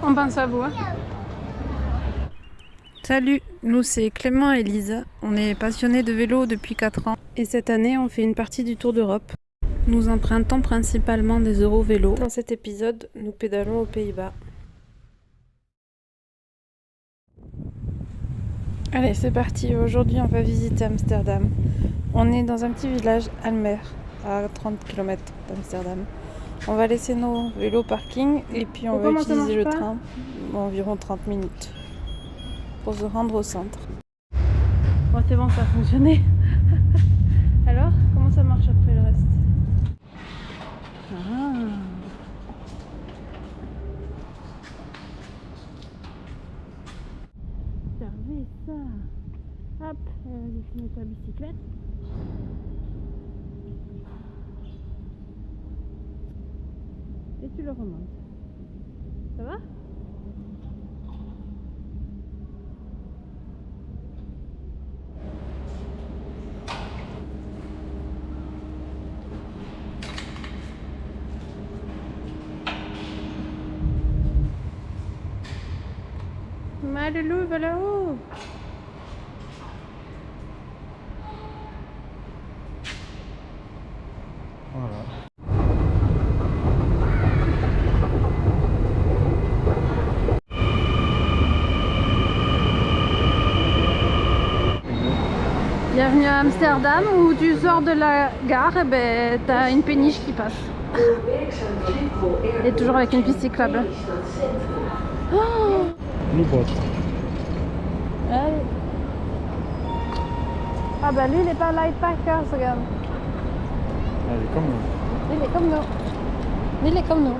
On pense à vous. Hein. Salut, nous c'est Clément et Lisa. On est passionnés de vélo depuis 4 ans. Et cette année, on fait une partie du Tour d'Europe. Nous empruntons principalement des Eurovélos. Dans cet épisode, nous pédalons aux Pays-Bas. Allez, c'est parti. Aujourd'hui, on va visiter Amsterdam. On est dans un petit village, Almer, à 30 km d'Amsterdam. On va laisser nos vélos au parking et puis on va utiliser le train environ 30 minutes pour se rendre au centre. Bon, c'est bon, ça a fonctionné. Alors, comment ça marche après le reste? Observez ça. Hop, vas-y, tu mets ta bicyclette. Et tu le remontes. Ça va? Malelou, va là-haut. Voilà. Bienvenue à Amsterdam où tu sors de la gare et ben t'as une péniche qui passe. Et toujours avec une piste cyclable. Oh, Loubot. allez. Ah bah lui il est pas light packer, regarde. Elle est comme nous. Il est comme nous. Il est comme nous.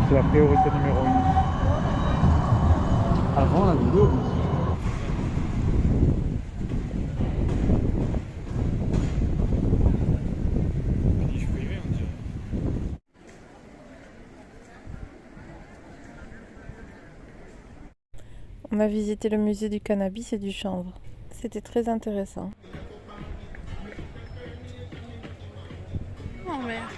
C'est la priorité numéro 1. Avant la vidéo. On a visité le musée du cannabis et du chanvre. C'était très intéressant. Oh merde.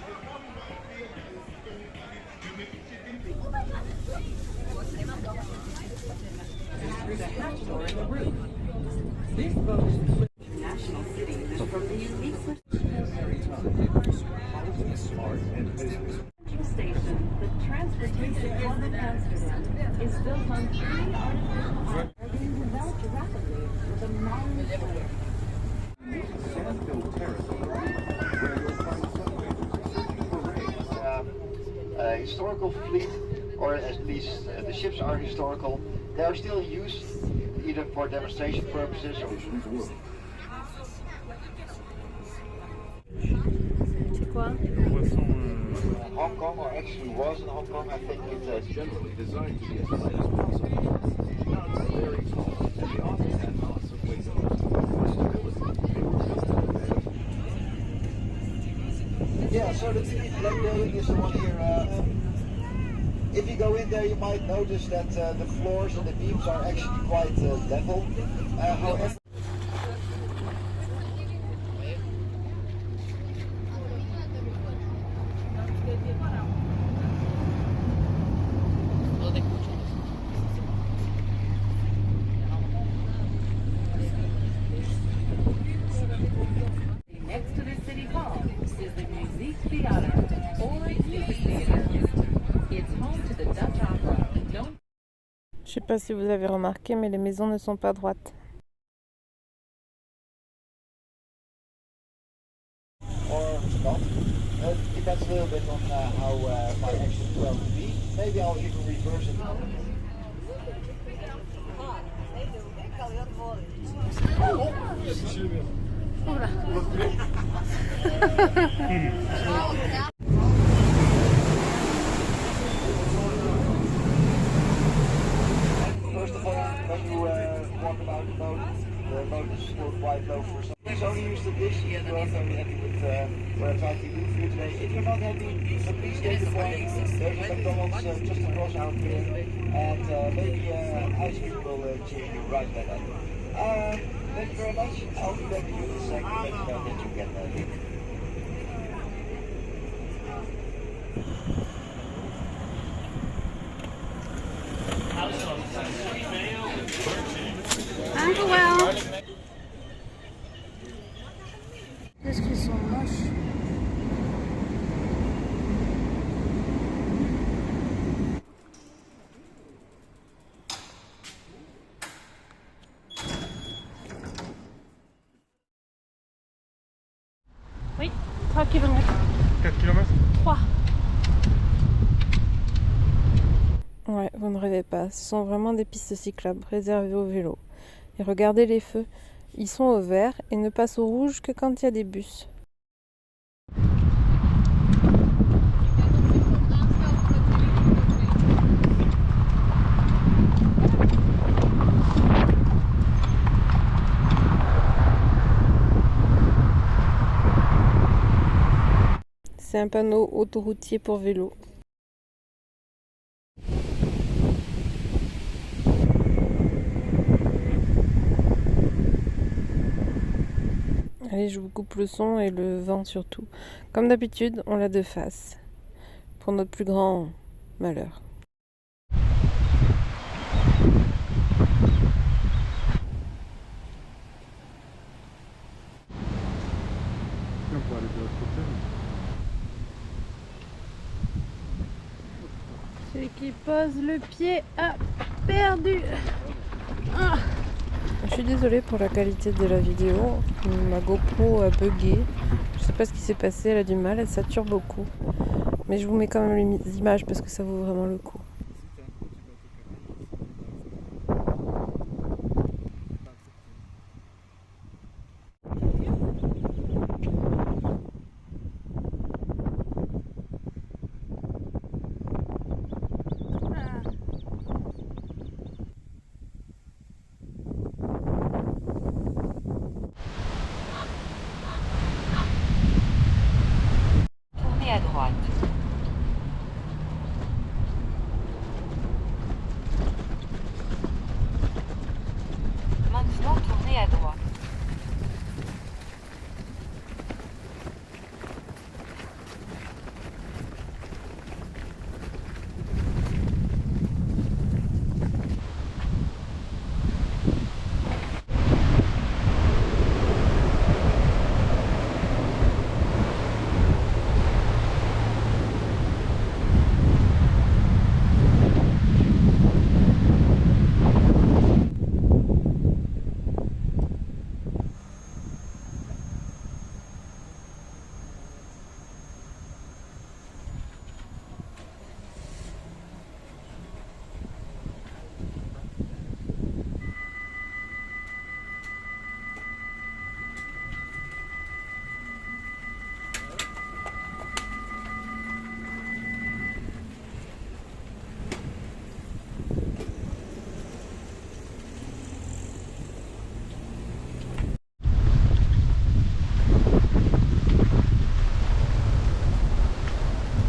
Historical fleet, or at least the ships are historical. They are still used either for demonstration purposes or... C'est quoi? Hong Kong, or actually was in Hong Kong, I think it's generally designed to be as light as possible. Yeah, so the black building is the one here. If you go in there, you might notice that the floors and the beams are actually quite level. However, next to the city hall is the Music Theater, or Music Theater. It's home to the Dutch Opera. Don't... Je sais pas si vous avez remarqué, mais les maisons ne sont pas droites. or not. It depends a little bit on how my action is going to be. Maybe I'll even reverse it. First of all, when you walk about the boat is still quite low for some. Please only use the dish if you are very happy with what I tried to do for you today. If you're not happy, so please take the point. There's a McDonald's just across out here, and maybe ice cream will cheer you right back up. Thank you very much. I'll be back to you in a second. Let you know that you get that. Qu'est-ce qu'ils sont moches. Oui, 3 km. 4 km. 3. Ouais, vous ne rêvez pas. Ce sont vraiment des pistes cyclables réservées aux vélos. Et regardez les feux. Ils sont au vert et ne passent au rouge que quand il y a des bus. C'est un panneau autoroutier pour vélo. Allez, je vous coupe le son et le vent surtout. Comme d'habitude, on l'a de face. Pour notre plus grand malheur. On peut aller de l'autre côté. Celui qui pose le pied a perdu. Ah. Je suis désolée pour la qualité de la vidéo. Ma GoPro a bugué. Je sais pas ce qui s'est passé, elle a du mal, elle sature beaucoup. Mais je vous mets quand même les images parce que ça vaut vraiment le coup. Tournez à droite. Maintenant, tournez à droite.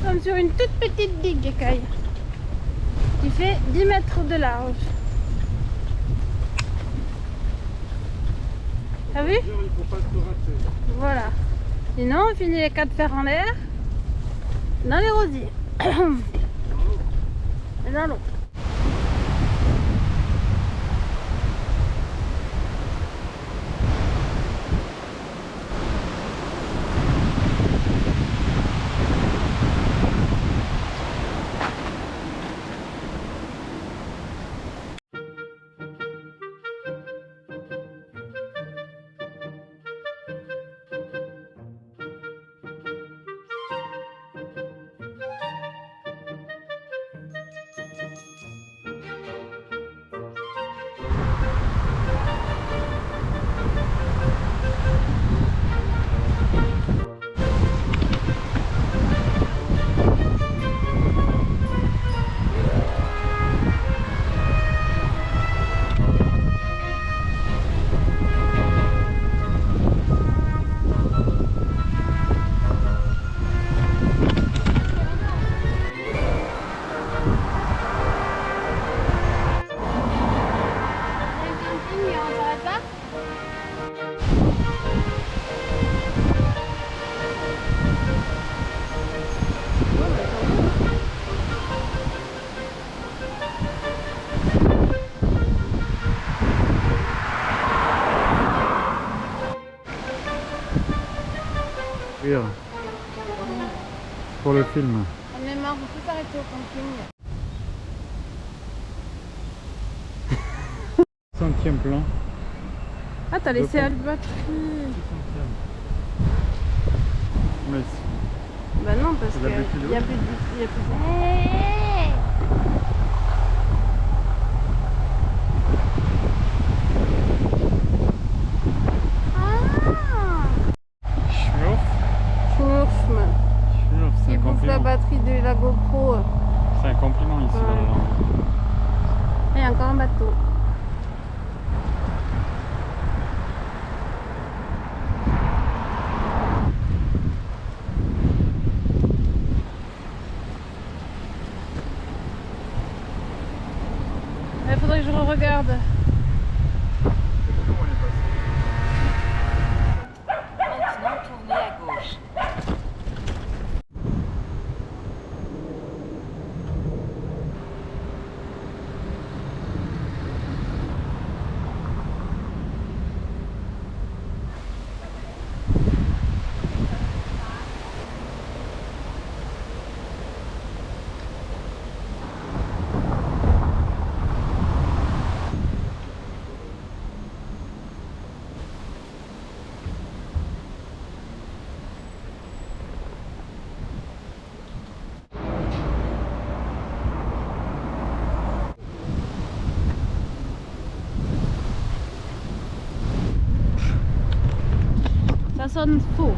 Comme sur une toute petite digue, écaille, qui fait 10 mètres de large. T'as vu? Il faut pas se rater. Voilà. Sinon, on finit les 4 fers en l'air dans les rosiers. Et dans l'eau. pour le film. On est marre, on peut s'arrêter au camping. 100e plan. Ah, t'as laissé à la batterie. Mais Bah non, parce Il qu'il y a plus de n'y a plus de... y a plus de... Schmurf. Schmurfme. Schmurf, c'est Il un bouffe la compliment. batterie de la GoPro. C'est un compliment ici Ouais. dans la langue. Et il y a encore un bateau. Il faudrait que je regarde. Maintenant, tournez à gauche. Ça sonne faux.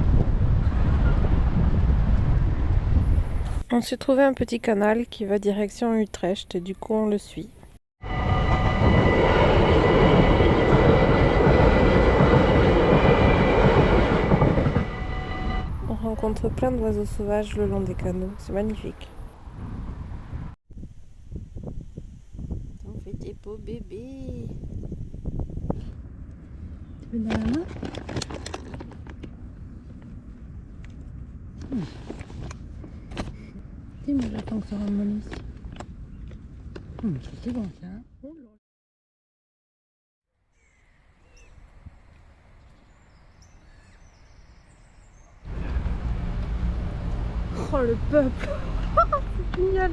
On s'est trouvé un petit canal qui va direction Utrecht et du coup on le suit. On rencontre plein d'oiseaux sauvages le long des canaux, c'est magnifique. On fait des beaux bébés. Tu veux dans la main? Si, moi j'attends que ça ramollisse. C'est bon ça. Oh le peuple. C'est génial.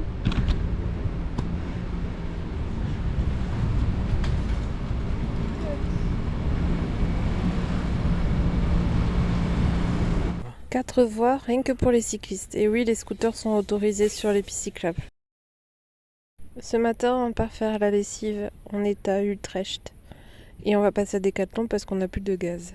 Quatre voies rien que pour les cyclistes. Et oui, les scooters sont autorisés sur les pistes cyclables. Ce matin, on part faire la lessive. On est à Utrecht. Et on va passer à Decathlon parce qu'on n'a plus de gaz.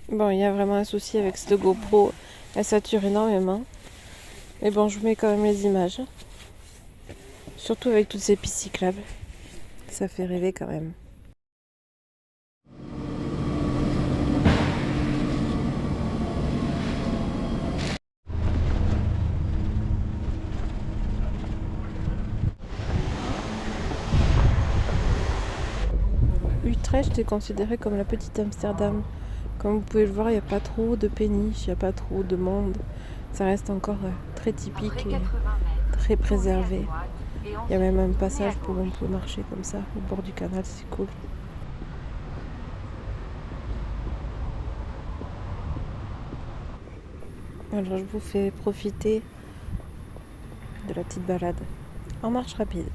Bon, il y a vraiment un souci avec cette GoPro, elle sature énormément. Mais bon, je vous mets quand même les images. Surtout avec toutes ces pistes cyclables. Ça fait rêver quand même. Utrecht est considéré comme la petite Amsterdam. Comme vous pouvez le voir, il n'y a pas trop de péniches, il n'y a pas trop de monde. Ça reste encore très typique et très préservé. Il y a même un passage pour on peut marcher comme ça au bord du canal, c'est cool. Alors je vous fais profiter de la petite balade en marche rapide.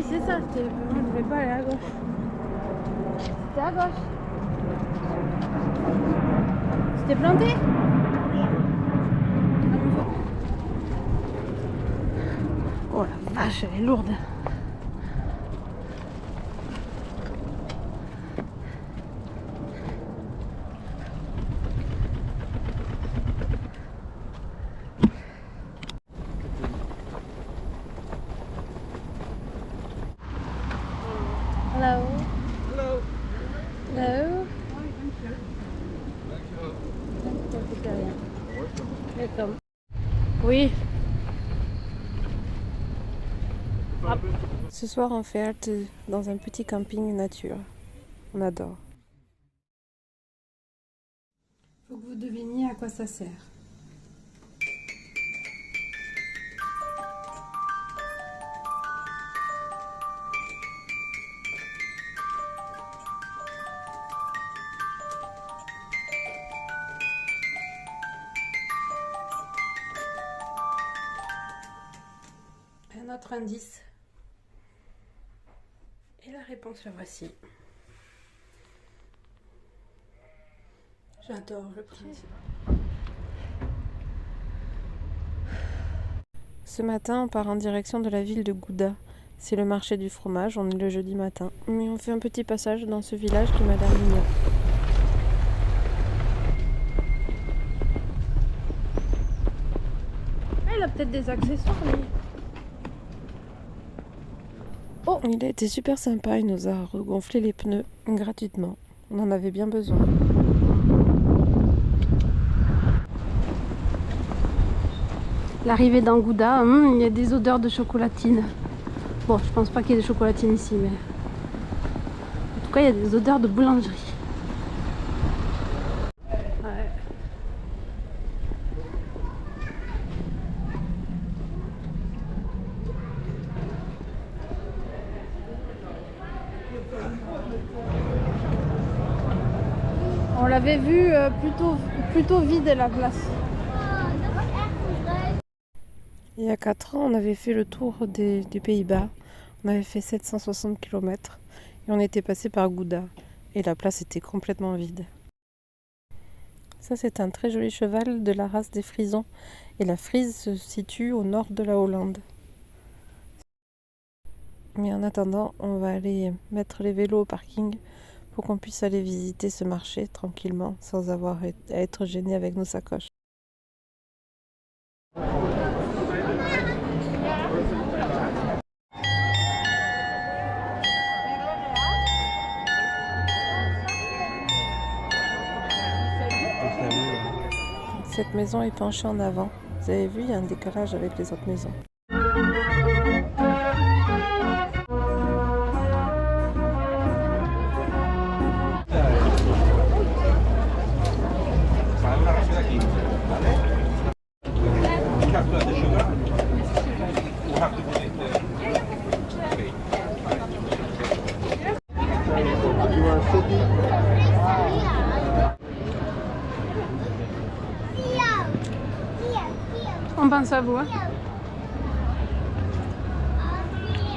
c'est ça, moi je voulais pas aller à gauche. C'était à gauche. C'était planté? Oh la vache, elle est lourde. Hello. Hello. Hello. Welcome. Oui. Ah. Ce soir, on fait halte dans un petit camping nature. On adore. Faut que vous deviniez à quoi ça sert. Un autre indice. Et la réponse la voici. J'adore le principe. Ce matin, on part en direction de la ville de Gouda. C'est le marché du fromage, on est le jeudi matin. Mais on fait un petit passage dans ce village qui m'a l'air mignon. Ah, il a peut-être des accessoires, lui. Oh, il a été super sympa, il nous a regonflé les pneus gratuitement. On en avait bien besoin. L'arrivée dans Gouda, il y a des odeurs de chocolatine. Bon, je pense pas qu'il y ait de chocolatine ici, mais en tout cas, il y a des odeurs de boulangerie. Ouais. On l'avait vu plutôt vide la place. Il y a 4 ans, on avait fait le tour des Pays-Bas. On avait fait 760 km et on était passé par Gouda. Et la place était complètement vide. Ça, c'est un très joli cheval de la race des Frisons. Et la Frise se situe au nord de la Hollande. Mais en attendant, on va aller mettre les vélos au parking pour qu'on puisse aller visiter ce marché tranquillement sans avoir à être gêné avec nos sacoches. Cette maison est penchée en avant. Vous avez vu, il y a un décalage avec les autres maisons. On pense à vous, hein.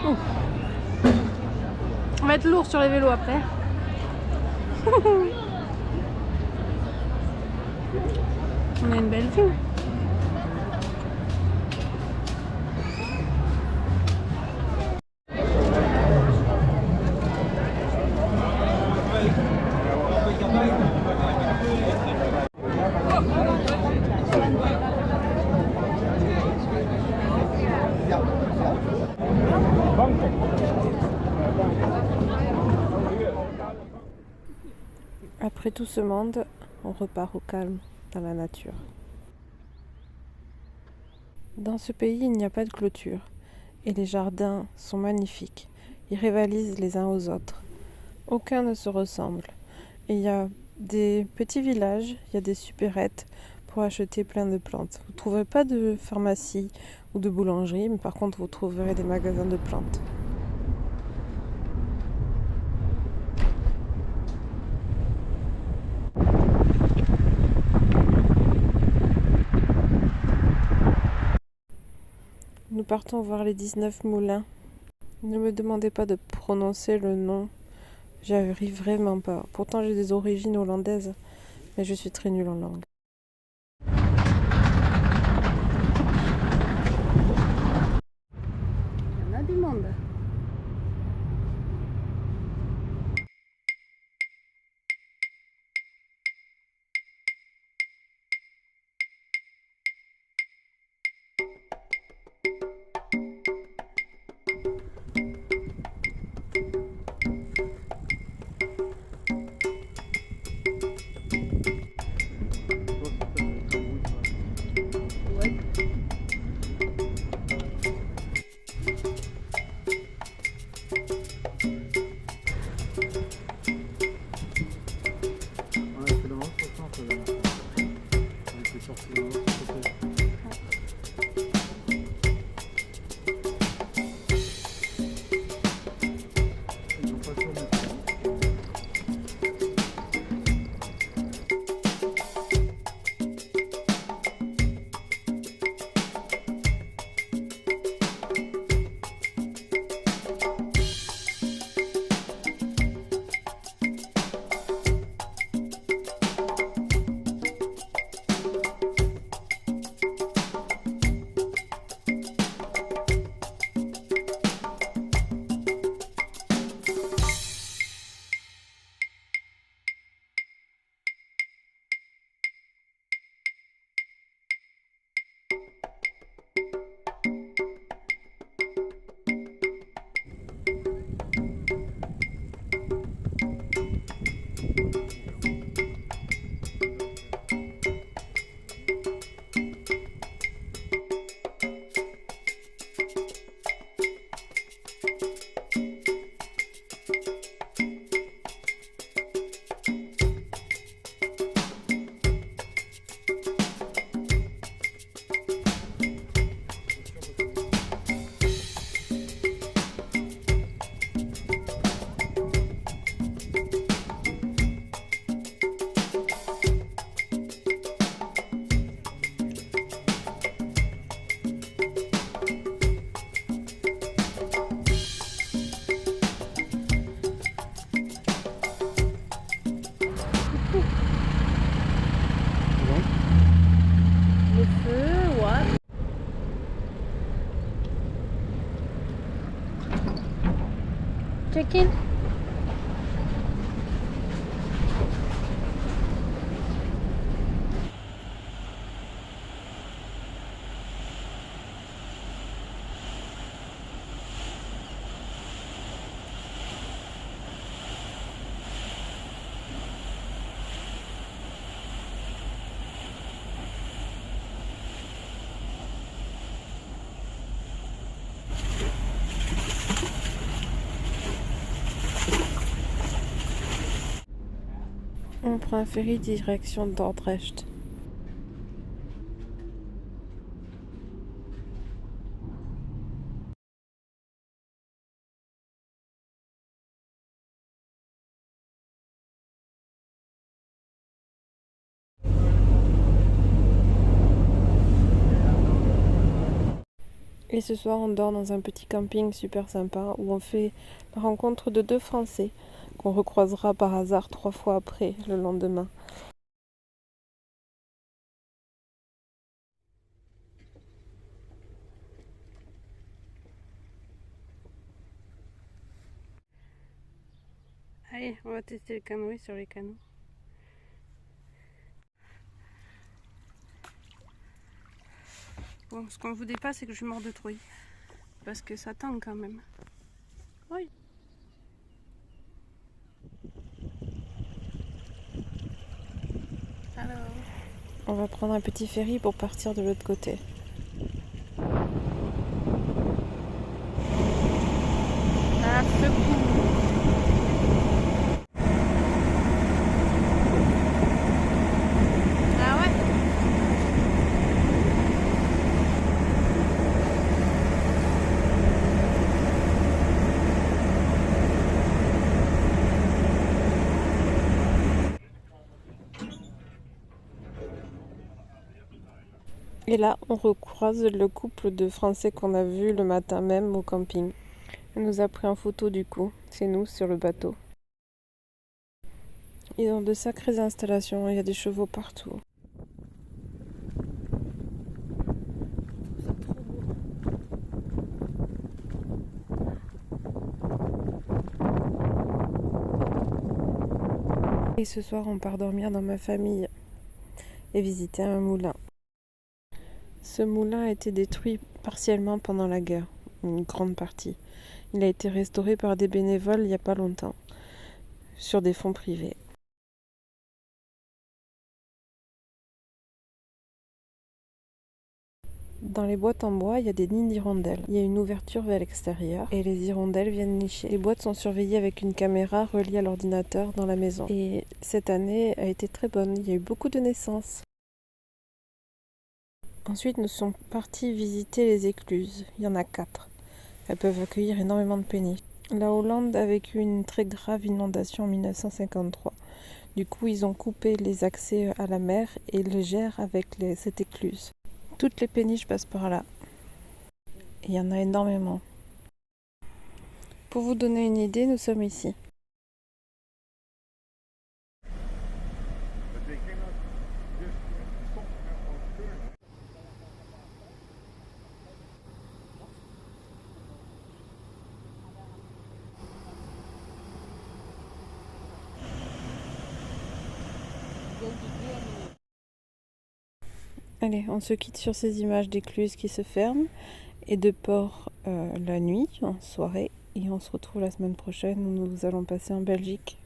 Oh. On va être lourd sur les vélos après. On a une belle vue. Après tout ce monde, on repart au calme, dans la nature. Dans ce pays, il n'y a pas de clôture et les jardins sont magnifiques. Ils rivalisent les uns aux autres. Aucun ne se ressemble. Et il y a des petits villages, il y a des supérettes pour acheter plein de plantes. Vous ne trouverez pas de pharmacie ou de boulangerie, mais par contre vous trouverez des magasins de plantes. Nous partons voir les 19 moulins Ne me demandez pas de prononcer le nom, j'y arrive vraiment pas. Pourtant j'ai des origines hollandaises, mais je suis très nulle en langue. Il y en a du monde. On a fait le ventre, franchement, on était sorti dans l'autre côté. Ils ont pas tourné. Le feu, what? Check-in. On prend un ferry direction Dordrecht. Et ce soir, on dort dans un petit camping super sympa où on fait la rencontre de 2 Français qu'on recroisera par hasard 3 fois après, le lendemain. Allez, on va tester le canoë sur les canaux. Bon, ce qu'on vous dit pas, c'est que je suis mort de trouille. Parce que ça tangue quand même. Oui. Alors, on va prendre un petit ferry pour partir de l'autre côté. Ah, secours. Ah ouais. Et là, on recroise le couple de Français qu'on a vu le matin même au camping. Elle nous a pris en photo du coup, c'est nous sur le bateau. Ils ont de sacrées installations, il y a des chevaux partout. Et ce soir, on part dormir dans ma famille et visiter un moulin. Ce moulin a été détruit partiellement pendant la guerre, une grande partie. Il a été restauré par des bénévoles il n'y a pas longtemps, sur des fonds privés. Dans les boîtes en bois, il y a des nids d'hirondelles. Il y a une ouverture vers l'extérieur et les hirondelles viennent nicher. Les boîtes sont surveillées avec une caméra reliée à l'ordinateur dans la maison. Et cette année a été très bonne, il y a eu beaucoup de naissances. Ensuite, nous sommes partis visiter les écluses. Il y en a 4. Elles peuvent accueillir énormément de péniches. La Hollande a vécu une très grave inondation en 1953. Du coup, ils ont coupé les accès à la mer et le gèrent avec cette écluse. Toutes les péniches passent par là. Il y en a énormément. Pour vous donner une idée, nous sommes ici. Allez, on se quitte sur ces images d'écluses qui se ferment et de ports la nuit, en soirée. Et on se retrouve la semaine prochaine où nous allons passer en Belgique.